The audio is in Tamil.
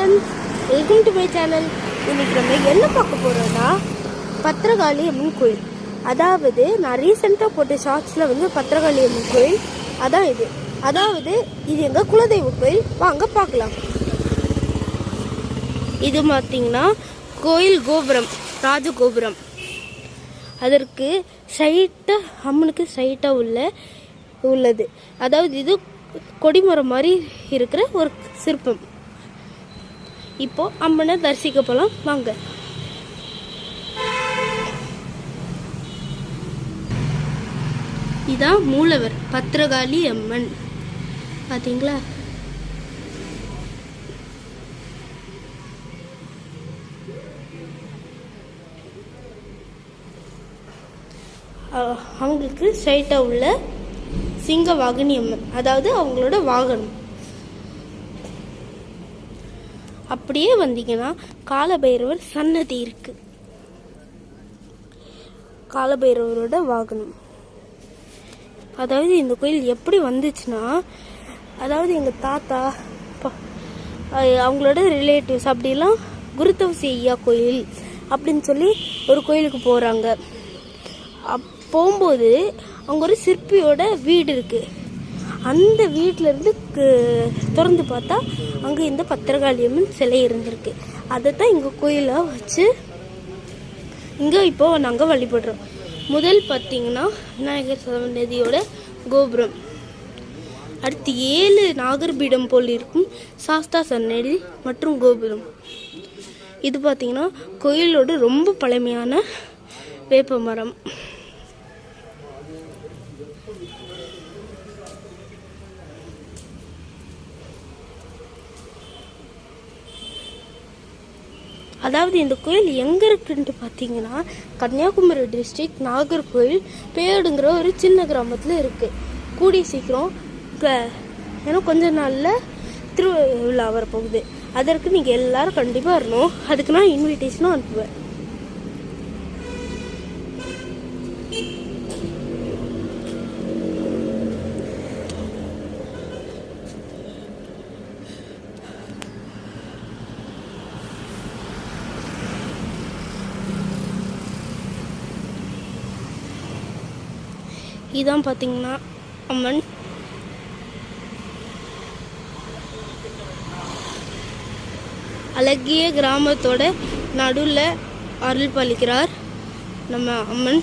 Friends, welcome to my channel. இன்னைக்கு நம்ம என்ன பார்க்க போகிறோன்னா பத்திரகாளி அம்மன் கோயில். அதாவது நான் ரீசெண்டாக போட்ட ஷார்ட்ஸில் வந்து பத்திரகாளி அம்மன் கோயில் அதான் இது. அதாவது இது எங்கள் குலதெய்வ கோயில். வாங்க பார்க்கலாம். இது பார்த்திங்கன்னா கோயில் கோபுரம், ராஜகோபுரம். அதற்கு சைட்டாக அம்மனுக்கு சைட்டாக உள்ளது. அதாவது இது கொடிமரம் மாதிரி இருக்கிற ஒரு சிற்பம். இப்போ அம்மனை தரிசிக்க போகலாம் வாங்க. இதான் மூலவர் பத்திரகாளி அம்மன். பார்த்தீங்களா? அவங்களுக்கு ஸ்ட்ரைட்டாக உள்ள சிங்க வாகனி அம்மன், அதாவது அவங்களோட வாகனம். அப்படியே வந்தீங்கன்னா காலபைரவர் சன்னதி இருக்கு. காலபைரவரோட வாகனம். அதாவது இந்த கோயில் எப்படி வந்துச்சுன்னா, அதாவது எங்கள் தாத்தா அவங்களோட ரிலேட்டிவ்ஸ் அப்படிலாம் குருத்தவசி ஐயா கோயில் அப்படின்னு சொல்லி ஒரு கோயிலுக்கு போகிறாங்க. போகும்போது அவங்க ஒரு சிற்பியோட வீடு இருக்கு. அந்த வீட்டிலேருந்து திறந்து பார்த்தா அங்கே இந்த பத்திரகாளி அம்மன் சிலை இருந்திருக்கு. அதை தான் எங்கள் கோயிலாக வச்சு இங்கே இப்போ நாங்கள் வழிபடுறோம். முதல் பார்த்தீங்கன்னா விநாயகர் சன்னதியோட கோபுரம். அடுத்து 7 நாகர்பீடம் போல் இருக்கும் சாஸ்தா சன்னதி மற்றும் கோபுரம். இது பார்த்தீங்கன்னா கோயிலோட ரொம்ப பழமையான வேப்ப மரம். அதாவது இந்த கோயில் எங்கே இருக்குன்ட்டு பார்த்தீங்கன்னா கன்னியாகுமரி டிஸ்ட்ரிக்ட் நாகர்கோயில் பேடுங்கிற ஒரு சின்ன கிராமத்தில் இருக்குது. கூடி சீக்கிரம் ஏன்னா கொஞ்ச நாளில் திருவிழா வரப்போகுது. அதற்கு நீங்கள் எல்லாரும் கண்டிப்பாக வரணும். அதுக்கு நான் இன்விடேஷனும் அனுப்புவேன். இதான் பார்த்தீங்கன்னா அம்மன். அழகிய கிராமத்தோட நடுவில் அருள் பாலிக்கிறார் நம்ம அம்மன்.